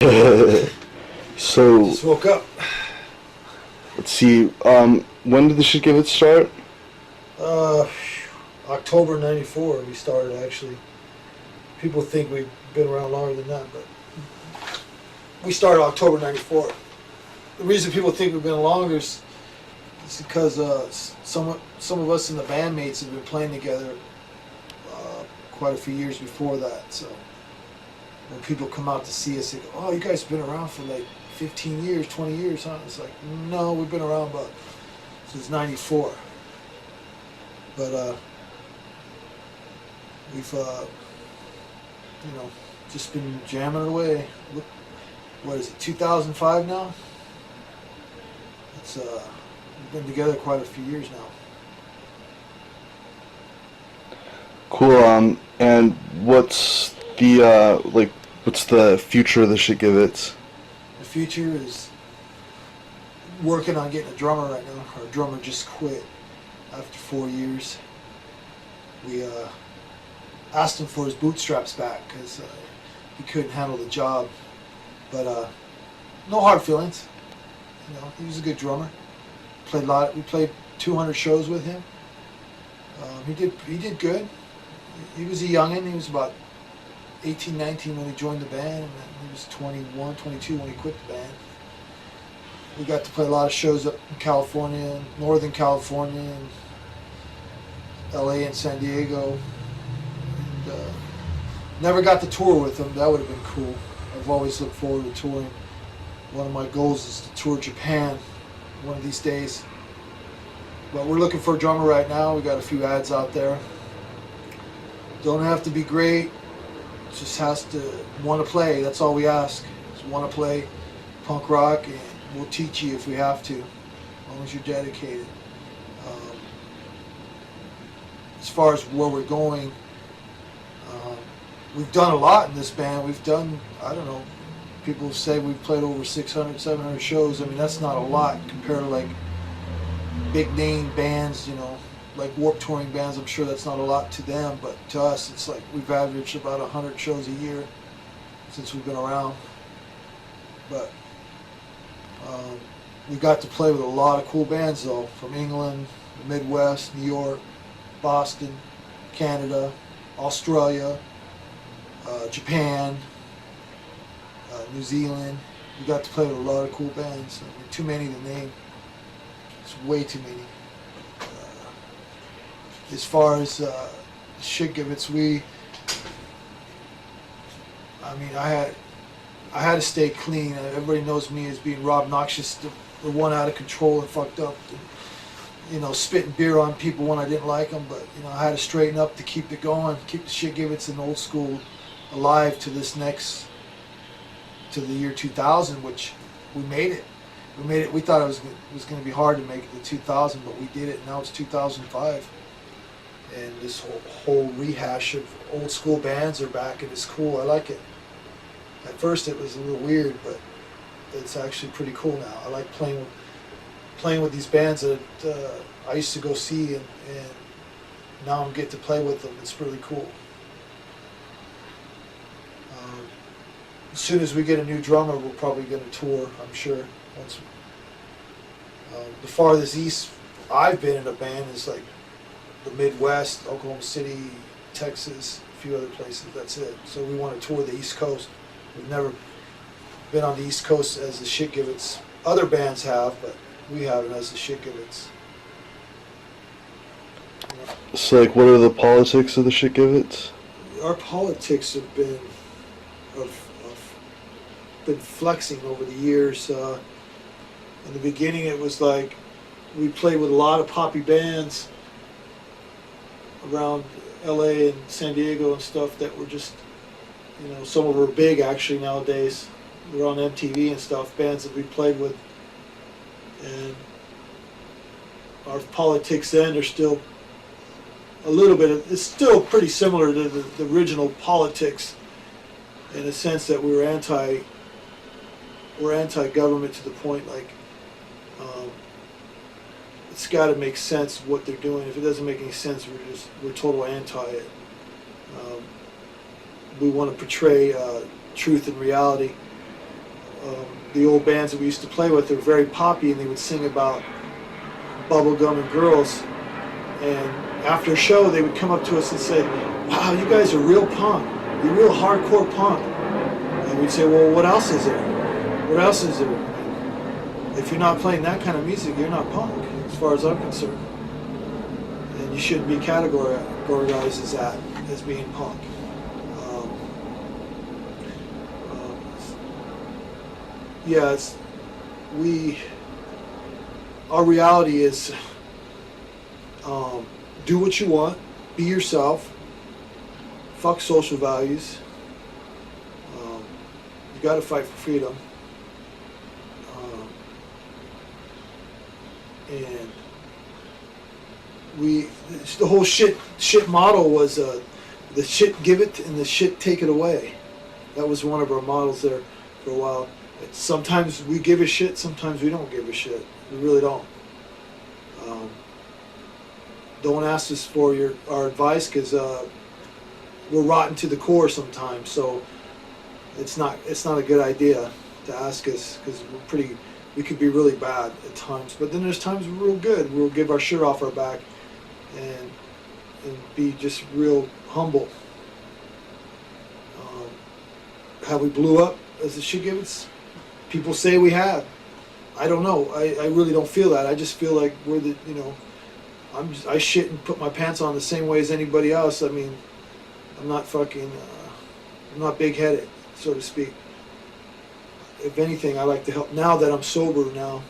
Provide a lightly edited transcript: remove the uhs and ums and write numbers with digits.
So, Just woke up. let's see. When did the Shitgiveits start? Uh, October '94 we started actually. People think we've been around longer than that, but we started October '94. The reason people think we've been longer is because some of us in the bandmates have been playing together quite a few years before that. So when people come out to see us, they go, "Oh, you guys have been around for like 15 years, 20 years, huh?" It's like, no, we've been around about since '94. But we've just been jamming away. Look, what is it, 2005 now? It's we've been together quite a few years now. Cool. And what's the future of the Shitgiveits? The future is working on getting a drummer right now. Our drummer just quit after 4 years. We asked him for his bootstraps back because he couldn't handle the job. But no hard feelings. You know, he was a good drummer. We played 200 shows with him. He did good. He was a youngin'. He was about 18, 19 when he joined the band, and he was 21, 22 when he quit the band. We got to play a lot of shows up in California, Northern California, and LA and San Diego. And never got to tour with him. That would have been cool. I've always looked forward to touring. One of my goals is to tour Japan one of these days. But we're looking for a drummer right now. We got a few ads out there. Don't have to be great. Just has to want to play. That's all we ask. Just want to play punk rock, and we'll teach you if we have to, as long as you're dedicated. As far as where we're going, we've done a lot in this band. We've done, I don't know, people say we've played over 600, 700 shows. I mean, that's not a lot compared to like big name bands, you know, like Warped touring bands. I'm sure that's not a lot to them, but to us, it's like we've averaged about 100 shows a year since we've been around. But we got to play with a lot of cool bands though, from England, the Midwest, New York, Boston, Canada, Australia, Japan, New Zealand. We got to play with a lot of cool bands. I mean, too many to name. It's way too many. As far as Shitgiveits, I had to stay clean. Everybody knows me as being Rob Noxious, the one out of control and fucked up. You know, spitting beer on people when I didn't like them, but you know, I had to straighten up to keep it going, keep the Shitgiveits and old school alive to the year 2000, which we made it. We thought it was going to be hard to make it to 2000, but we did it. Now it's 2005, and this whole rehash of old school bands are back, and it's cool. I like it. At first, it was a little weird, but it's actually pretty cool now. I like playing with these bands that I used to go see, and now I'm getting to play with them. It's really cool. As soon as we get a new drummer, we're probably going to tour, I'm sure. The farthest east I've been in a band is like the Midwest, Oklahoma City, Texas, a few other places. That's it. So we want to tour the East Coast. We've never been on the East Coast as the Shitgiveits. Other bands have, but we haven't as the Shitgiveits. So, like, what are the politics of the Shitgiveits? Our politics have been flexing over the years. In the beginning, it was like we played with a lot of poppy bands around LA and San Diego and stuff that were just, you know, some of them are big actually nowadays. They're on MTV and stuff, bands that we played with. And our politics then are still a little bit, it's still pretty similar to the original politics in the sense that we're anti-government to the point like it's got to make sense what they're doing. If it doesn't make any sense, we're total anti it. We want to portray truth and reality, the old bands that we used to play with, they're very poppy, and they would sing about bubblegum and girls. And after a show, they would come up to us and say, "Wow, you guys are real punk. You're real hardcore punk." And we'd say, "Well, what else is there? What else is there? If you're not playing that kind of music, you're not punk, as far as I'm concerned. And you shouldn't be categorized as that, as being punk." Yeah, our reality is, do what you want, be yourself, fuck social values. You got to fight for freedom. And the whole shit model was the shit give it and the shit take it away. That was one of our models there for a while. Sometimes we give a shit, sometimes we don't give a shit. We really don't. Don't ask us for our advice, because we're rotten to the core sometimes. So it's not a good idea to ask us, because we could be really bad at times. But then there's times we're real good. We'll give our shirt off our back and be just real humble. Have we blew up as the Shitgiveits? People say we have. I don't know. I really don't feel that. I just feel like we're the, I shit and put my pants on the same way as anybody else. I mean, I'm not fucking, I'm not big-headed, so to speak. If anything, I like to help. Now that I'm sober now,